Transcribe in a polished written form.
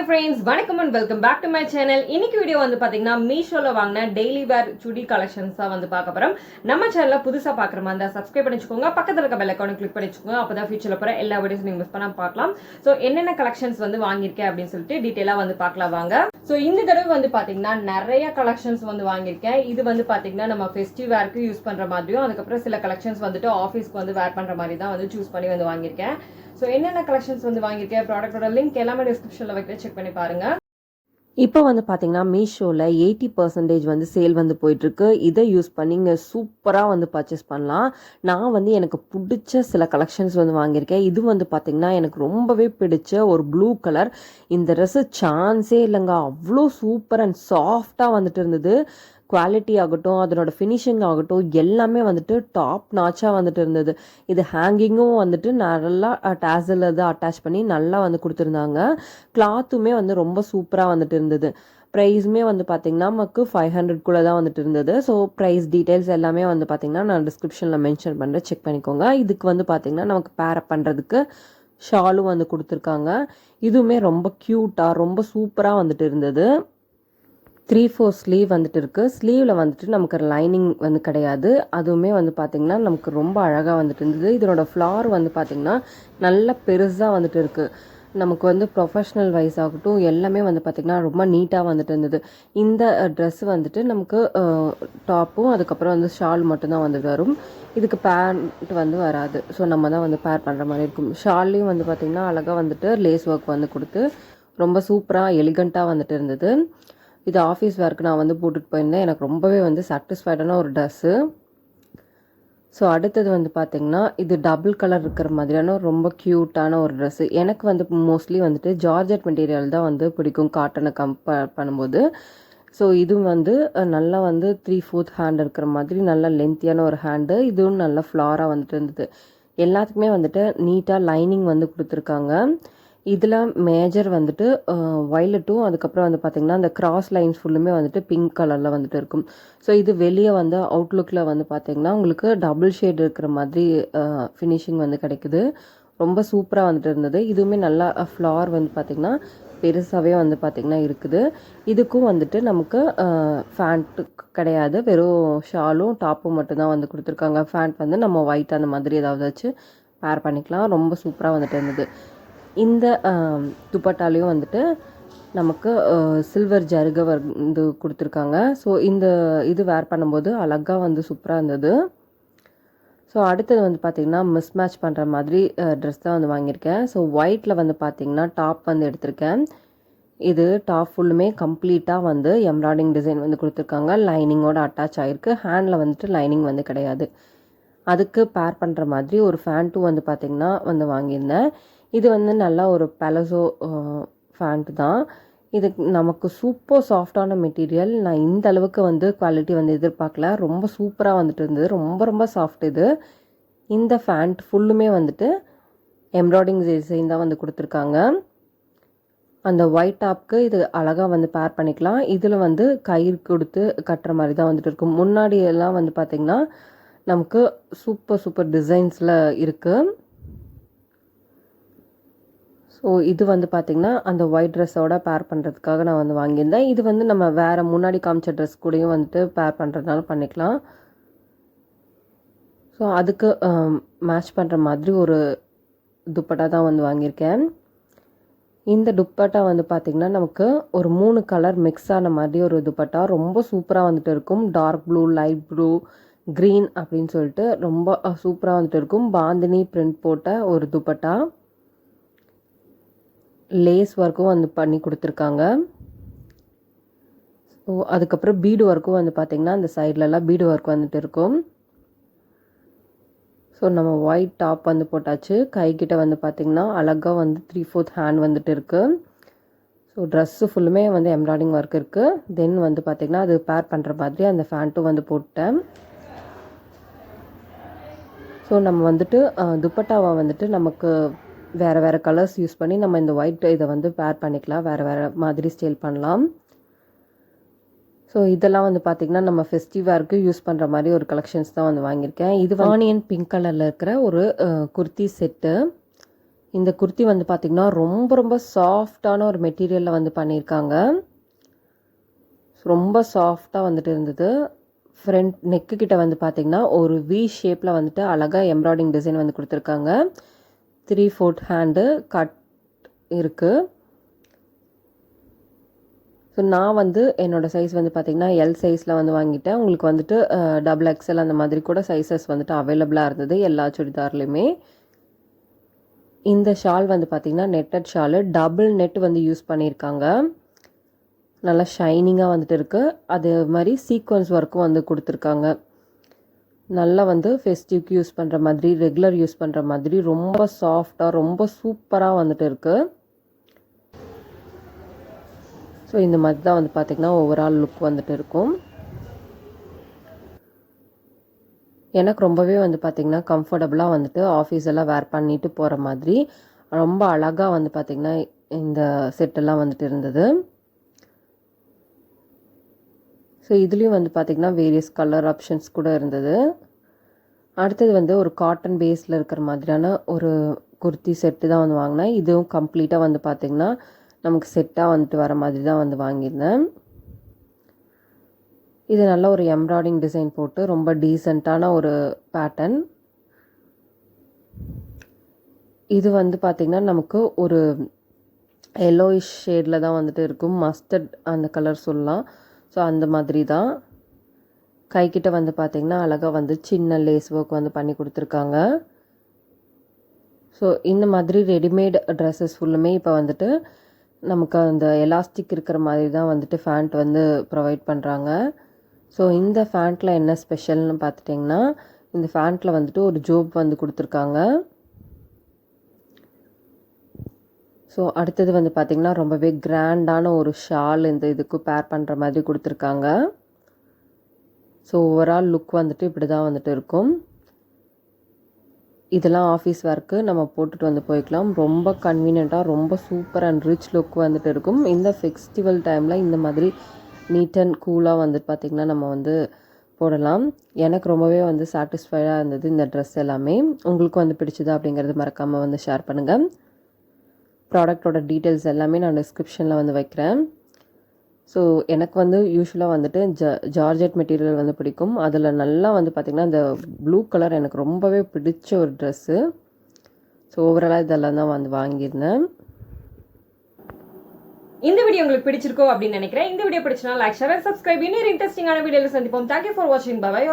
friends, வணக்கம் and welcome back to my channel. இன்னைக்கு video வந்து பாத்தீங்கன்னா மீஷோல வாங்கின டெய்லி வேர் சுடி கலெக்ஷன்ஸ் தான் வந்து பார்க்க போறோம். நம்ம சேனலை புதுசா பார்க்குற மாதிரி இருந்தா சப்ஸ்கிரைப் பண்ணிச்சுக்கோங்க, பக்கத்துல இருக்க பெல் ஐகானை கிளிக் பண்ணிச்சுக்கோங்க. அப்பதான் ஃபியூச்சர்ல போற எல்லா வீடியோஸும் நீங்க மிஸ் பண்ணாம பார்க்கலாம். ஸோ என்னென்ன கலெக்ஷன்ஸ் வந்து வாங்கியிருக்கேன் அப்படின்னு சொல்லிட்டு டீட்டெயிலா வந்து பார்க்கலாம் வாங்க. ஸோ இந்த தடவை வந்து பாத்தீங்கன்னா நிறைய கலெக்ஷன்ஸ் வந்து வாங்கியிருக்கேன். இது வந்து பாத்தீங்கன்னா நம்ம ஃபெஸ்டிவ் வேர்க்கு யூஸ் பண்ற மாதிரியும், அதுக்கப்புறம் சில கலெக்ஷன்ஸ் வந்துட்டு ஆஃபீஸ்க்கு வந்து வேர் பண்ற மாதிரி தான் வந்து சூஸ் பண்ணி வந்து வாங்கியிருக்கேன். ஸோ என்னென்ன கலெக்ஷன்ஸ் வந்து வாங்கியிருக்கேன், ப்ராடக்டோட லிங்க் எல்லாமே டிஸ்கிரிப்ஷனில் வைக்க செக் பண்ணி பாருங்க. இப்போ வந்து பார்த்தீங்கன்னா மீஷோவில் 80% வந்து சேல் வந்து போயிட்டுருக்கு. இதை யூஸ் பண்ணி இங்கே சூப்பராக வந்து பர்ச்சேஸ் பண்ணலாம். நான் வந்து எனக்கு பிடிச்ச சில கலெக்ஷன்ஸ் வந்து வாங்கியிருக்கேன். இது வந்து பார்த்தீங்கன்னா எனக்கு ரொம்பவே பிடிச்ச ஒரு ப்ளூ கலர். இந்த ட்ரெஸ்ஸு சான்ஸே இல்லைங்க, அவ்வளோ சூப்பர் அண்ட் சாஃப்டாக வந்துட்டு இருந்தது. குவாலிட்டி ஆகட்டும், அதனோட ஃபினிஷிங் ஆகட்டும், எல்லாமே வந்துட்டு டாப் நாச்சாக வந்துட்டு இருந்தது. இது ஹேங்கிங்கும் வந்துட்டு நல்லா டேசல் இது அட்டாச் பண்ணி நல்லா வந்து கொடுத்துருந்தாங்க. கிளாத்துமே வந்து ரொம்ப சூப்பராக வந்துட்டு இருந்தது. ப்ரைஸுமே வந்து பார்த்திங்கன்னா நமக்கு 500 கூட தான் வந்துட்டு இருந்தது. ஸோ ப்ரைஸ் டீட்டெயில்ஸ் எல்லாமே வந்து பார்த்திங்கன்னா நான் டிஸ்கிரிப்ஷனில் மென்ஷன் பண்ணுறேன், செக் பண்ணிக்கோங்க. இதுக்கு வந்து பார்த்திங்கன்னா நமக்கு பேரப் பண்ணுறதுக்கு ஷாலும் வந்து கொடுத்துருக்காங்க. இதுவுமே ரொம்ப க்யூட்டாக ரொம்ப சூப்பராக வந்துட்டு இருந்தது. 3/4 ஸ்லீவ் வந்துட்டு இருக்குது. ஸ்லீவில் வந்துட்டு நமக்கு லைனிங் வந்து கிடையாது. அதுவுமே வந்து பார்த்திங்கன்னா நமக்கு ரொம்ப அழகாக வந்துட்டு இருந்தது. இதனோட ஃப்ளார் வந்து பார்த்திங்கன்னா நல்ல பெருசாக வந்துட்டு இருக்குது. நமக்கு வந்து ப்ரொஃபஷ்னல் வைஸ் ஆகட்டும் எல்லாமே வந்து பார்த்திங்கன்னா ரொம்ப நீட்டாக வந்துட்டு இருந்தது. இந்த ட்ரெஸ் வந்துட்டு நமக்கு டாப்பும் அதுக்கப்புறம் வந்து ஷால் மட்டும்தான் வந்து வரும். இதுக்கு பேண்ட் வந்து வராது. ஸோ நம்ம தான் வந்து பேர் பண்ணுற மாதிரி இருக்கும். ஷால்லையும் வந்து பார்த்திங்கன்னா அழகாக வந்துட்டு லேஸ் ஒர்க் வந்து கொடுத்து ரொம்ப சூப்பராக எலிகண்ட்டாக வந்துட்டு இருந்தது. இது ஆஃபீஸ் ஒர்க் நான் வந்து போட்டுட்டு போயிருந்தேன். எனக்கு ரொம்பவே வந்து சாட்டிஸ்ஃபைடான ஒரு ட்ரெஸ்ஸு. ஸோ அடுத்தது வந்து பார்த்திங்கன்னா இது டபுள் கலர் இருக்கிற மாதிரியான ரொம்ப க்யூட்டான ஒரு ட்ரெஸ்ஸு. எனக்கு வந்து மோஸ்ட்லி வந்துட்டு ஜார்ஜெட் மெட்டீரியல் தான் வந்து பிடிக்கும் காட்டனை கம்பேர் பண்ணும்போது. ஸோ இதுவும் வந்து நல்லா வந்து 3/4 ஹேண்ட் இருக்கிற மாதிரி நல்ல லென்த்தியான ஒரு ஹேண்டு. இதுவும் நல்லா ஃப்ளாராக வந்துட்டு இருந்தது. எல்லாத்துக்குமே வந்துட்டு நீட்டாக லைனிங் வந்து கொடுத்துருக்காங்க. இதில் மேஜர் வந்துட்டு வயலட்டும் அதுக்கப்புறம் வந்து பார்த்திங்கன்னா அந்த கிராஸ் லைன்ஸ் ஃபுல்லுமே வந்துட்டு பிங்க் கலரில் வந்துட்டு இருக்கும். ஸோ இது வெளியே வந்து அவுட்லுக்கில் வந்து பார்த்திங்கன்னா உங்களுக்கு டபுள் ஷேட் இருக்கிற மாதிரி ஃபினிஷிங் வந்து கிடைக்குது. ரொம்ப சூப்பராக வந்துட்டு இருந்தது. இதுவுமே நல்லா ஃப்ளார் வந்து பார்த்திங்கன்னா பெருசாகவே வந்து பார்த்திங்கன்னா இருக்குது. இதுக்கும் வந்துட்டு நமக்கு ஃபேண்ட்டு கிடையாது, வெறும் ஷாலும் டாப்பும் மட்டும்தான் வந்து கொடுத்துருக்காங்க. ஃபேண்ட் வந்து நம்ம ஒயிட் அந்த மாதிரி ஏதாவது வச்சு பேர் பண்ணிக்கலாம். ரொம்ப சூப்பராக வந்துட்டு இருந்தது. இந்த துப்பட்டாலையும் வந்துட்டு நமக்கு சில்வர் ஜருகை வந்து கொடுத்துருக்காங்க. ஸோ இந்த இது வேர் பண்ணும்போது அழகாக வந்து சூப்பராக இருந்தது. ஸோ அடுத்தது வந்து பார்த்திங்கன்னா மிஸ் மேட்ச் பண்ணுற மாதிரி ட்ரெஸ் தான் வந்து வாங்கியிருக்கேன். ஸோ ஒயிட்டில் வந்து பார்த்திங்கன்னா டாப் வந்து எடுத்திருக்கேன். இது டாப் ஃபுல்லுமே கம்ப்ளீட்டாக வந்து எம்ப்ராய்டிங் டிசைன் வந்து கொடுத்துருக்காங்க. லைனிங்கோட அட்டாச் ஆகிருக்கு. ஹேண்டில் வந்துட்டு லைனிங் வந்து கிடையாது. அதுக்கு பேர் பண்ணுற மாதிரி ஒரு ஃபேண்ட்டும் வந்து பார்த்திங்கன்னா வந்து வாங்கியிருந்தேன். இது வந்து நல்லா ஒரு பலசோ ஃபேண்ட்டு தான். இது நமக்கு சூப்பர் சாஃப்டான மெட்டீரியல். நான் இந்த அளவுக்கு வந்து குவாலிட்டி வந்து எதிர்பார்க்கல. ரொம்ப சூப்பராக வந்துட்டு இருந்தது. ரொம்ப ரொம்ப சாஃப்ட் இது. இந்த ஃபேண்ட் ஃபுல்லுமே வந்துட்டு எம்ப்ராய்டிங் டிசைன் தான் வந்து கொடுத்துருக்காங்க. அந்த ஒயிட் டாப்க்கு இது அழகாக வந்து பேர் பண்ணிக்கலாம். இதில் வந்து கயிறு கொடுத்து கட்டுற மாதிரி தான் வந்துட்டு இருக்கும். முன்னாடி எல்லாம் வந்து பார்த்திங்கன்னா நமக்கு சூப்பர் டிசைன்ஸில் இருக்குது. ஸோ இது வந்து பார்த்திங்கன்னா அந்த ஒயிட் ட்ரெஸ்ஸோட பேர் பண்ணுறதுக்காக நான் வந்து வாங்கியிருந்தேன். இது வந்து நம்ம வேறு முன்னாடி காமிச்ச ட்ரெஸ் கூடயும் வந்துட்டு பேர் பண்ணுறதுனால பண்ணிக்கலாம். ஸோ அதுக்கு மேட்ச் பண்ணுற மாதிரி ஒரு துப்பட்டா தான் வந்து வாங்கியிருக்கேன். இந்த துப்பட்டா வந்து பார்த்திங்கன்னா நமக்கு ஒரு 3 கலர் மிக்ஸ் ஆன மாதிரி ஒரு துப்பட்டா. ரொம்ப சூப்பராக வந்துட்டு இருக்கும். Dark blue, light blue, green அப்படின்னு சொல்லிட்டு ரொம்ப சூப்பராக வந்துட்டு இருக்கும். பாந்தினி பிரிண்ட் போட்ட ஒரு துப்பட்டா. லேஸ் ஒர்க்கும் வந்து பண்ணி கொடுத்துருக்காங்க. ஸோ அதுக்கப்புறம் பீடு ஒர்க்கும் வந்து பார்த்திங்கன்னா அந்த சைட்லலாம் பீடு ஒர்க் வந்துட்டு இருக்கும். ஸோ நம்ம ஒயிட் டாப் வந்து போட்டாச்சு. கைக்கிட்ட வந்து பார்த்திங்கன்னா அழகாக வந்து 3/4 ஹேண்ட் வந்துட்டு இருக்குது. ஸோ ட்ரெஸ்ஸு ஃபுல்லுமே வந்து எம்ப்ராய்டிங் ஒர்க் இருக்குது. தென் வந்து பார்த்திங்கன்னா அது பேர் பண்ணுற மாதிரி அந்த ஃபேண்ட்டும் வந்து போட்டேன். ஸோ நம்ம வந்துட்டு துப்பட்டாவை வந்துட்டு நமக்கு வேறு கலர்ஸ் யூஸ் பண்ணி நம்ம இந்த ஒயிட் இதை வந்து பேர் பண்ணிக்கலாம். வேறு மாதிரி ஸ்டைல் பண்ணலாம். ஸோ இதெல்லாம் வந்து பார்த்திங்கன்னா நம்ம ஃபெஸ்டிவ் வேர்க்கு யூஸ் பண்ணுற மாதிரி ஒரு கலெக்ஷன்ஸ் தான் வந்து வாங்கியிருக்கேன். இது ஆனியன் பிங்க் கலரில் இருக்கிற ஒரு குர்த்தி செட்டு. இந்த குர்த்தி வந்து பார்த்திங்கன்னா ரொம்ப ரொம்ப சாஃப்டான ஒரு மெட்டீரியலில் வந்து பண்ணியிருக்காங்க. ரொம்ப சாஃப்டாக வந்துட்டு இருந்தது. ஃப்ரண்ட் நெக்கு கிட்ட வந்து பார்த்திங்கன்னா ஒரு வி ஷேப்பில் வந்துட்டு அழகாக எம்ப்ராய்டிங் டிசைன் வந்து கொடுத்துருக்காங்க. 3/4 ஹேண்டு கட் இருக்குது. ஸோ நான் வந்து என்னோடய சைஸ் வந்து பார்த்திங்கன்னா எல் சைஸில் வந்து வாங்கிட்டேன். உங்களுக்கு வந்துட்டு XXL அந்த மாதிரி கூட சைஸஸ் வந்துட்டு அவைலபிளாக இருந்தது எல்லா சுடிதார்லேயுமே. இந்த ஷால் வந்து பார்த்திங்கன்னா நெட்டட் ஷாலு, டபுள் நெட் வந்து யூஸ் பண்ணியிருக்காங்க. நல்லா ஷைனிங்காக வந்துட்டு இருக்குது. அது மாதிரி சீக்வன்ஸ் ஒர்க்கும் வந்து கொடுத்துருக்காங்க. நல்லா வந்து ஃபெஸ்டிவ்க்கு யூஸ் பண்ணுற மாதிரி, ரெகுலர் யூஸ் பண்ணுற மாதிரி ரொம்ப சாஃப்டாக ரொம்ப சூப்பராக வந்துட்டு இருக்குது. ஸோ இந்த மாதிரி தான் வந்து பார்த்திங்கன்னா ஓவரால் லுக் வந்துட்டு இருக்கும். எனக்கு ரொம்பவே வந்து பார்த்திங்கன்னா கம்ஃபர்டபுளாக வந்துட்டு ஆஃபீஸ் எல்லாம் வேர் பண்ணிட்டு போகிற மாதிரி ரொம்ப அழகாக வந்து பார்த்திங்கன்னா இந்த செட்டெல்லாம் வந்துட்டு இருந்தது. ஸோ இதுலேயும் வந்து பார்த்திங்கன்னா வேரியஸ் கலர் ஆப்ஷன்ஸ் கூட இருந்தது. அடுத்தது வந்து ஒரு காட்டன் பேஸில் இருக்கிற மாதிரியான ஒரு குர்த்தி செட்டு தான் வந்து வாங்கினேன். இதுவும் கம்ப்ளீட்டாக வந்து பார்த்திங்கன்னா நமக்கு செட்டாக வந்துட்டு வர மாதிரி தான் வந்து வாங்கியிருந்தேன். இது நல்ல ஒரு எம்ப்ராய்டிங் டிசைன் போட்டு ரொம்ப டீசெண்டான ஒரு பேட்டர்ன். இது வந்து பார்த்திங்கன்னா நமக்கு ஒரு எல்லோயிஷ் ஷேடில் தான் வந்துட்டு இருக்கும். மஸ்டர்ட் அந்த கலர் சொல்லலாம். ஸோ அந்த மாதிரி தான். கைக்கிட்ட வந்து பார்த்திங்கன்னா அழகாக வந்து சின்ன லேஸ் ஒர்க் வந்து பண்ணி கொடுத்துருக்காங்க. ஸோ இந்த மாதிரி ரெடிமேட் ட்ரெஸ்ஸஸ் ஃபுல்லுமே இப்போ வந்துட்டு நமக்கு அந்த எலாஸ்டிக் இருக்கிற மாதிரி தான் வந்துட்டு ஃபேண்ட் வந்து ப்ரொவைட் பண்ணுறாங்க. ஸோ இந்த ஃபேண்ட்டில் என்ன ஸ்பெஷல்னு பார்த்துட்டிங்கன்னா இந்த ஃபேண்ட்டில் வந்துட்டு ஒரு ஜோப் வந்து கொடுத்துருக்காங்க. ஸோ அடுத்தது வந்து பார்த்திங்கன்னா ரொம்பவே கிராண்டான ஒரு ஷால் இந்த இதுக்கு பேர் பண்ணுற மாதிரி கொடுத்துருக்காங்க. ஸோ ஓவரால் லுக் வந்துட்டு இப்படி தான் வந்துட்டு இருக்கும். இதெல்லாம் ஆஃபீஸ் ஒர்க்கு நம்ம போட்டுட்டு வந்து போய்க்கலாம். ரொம்ப கன்வீனியண்ட்டாக ரொம்ப சூப்பர் அண்ட் ரிச் லுக் வந்துட்டு இருக்கும். இந்த ஃபெஸ்டிவல் டைமில் இந்த மாதிரி நீட் அண்ட் கூலாக வந்துட்டு பார்த்திங்கன்னா நம்ம வந்து போடலாம். எனக்கு ரொம்பவே வந்து சாட்டிஸ்ஃபைடாக இருந்தது இந்த ட்ரெஸ் எல்லாமே. உங்களுக்கு வந்து பிடிச்சதா அப்படிங்கிறது மறக்காமல் வந்து ஷேர் பண்ணுங்கள். ப்ராடக்டோட டீட்டெயில்ஸ் எல்லாமே நான் டிஸ்கிரிப்ஷனில் வந்து வைக்கிறேன். ஸோ எனக்கு வந்து யூஸ்வலாக வந்துட்டு ஜார்ஜெட் மெட்டீரியல் வந்து பிடிக்கும். அதில் நல்லா வந்து பார்த்திங்கன்னா இந்த ப்ளூ கலர் எனக்கு ரொம்பவே பிடிச்ச ஒரு ட்ரெஸ்ஸு. ஸோ ஓவராலாக இதெல்லாம் தான் வந்து வாங்கியிருந்தேன். இந்த வீடியோ உங்களுக்கு பிடிச்சிருக்கோ அப்படின்னு நினைக்கிறேன். இந்த வீடியோ பிடிச்சனா லைக், ஷேர், சப்ஸ்கிரைப். இன்னொரு இன்ட்ரெஸ்டிங்கான வீடியோவில் சந்திப்போம். தேங்க்யூ ஃபார் வாட்சிங். Bye by.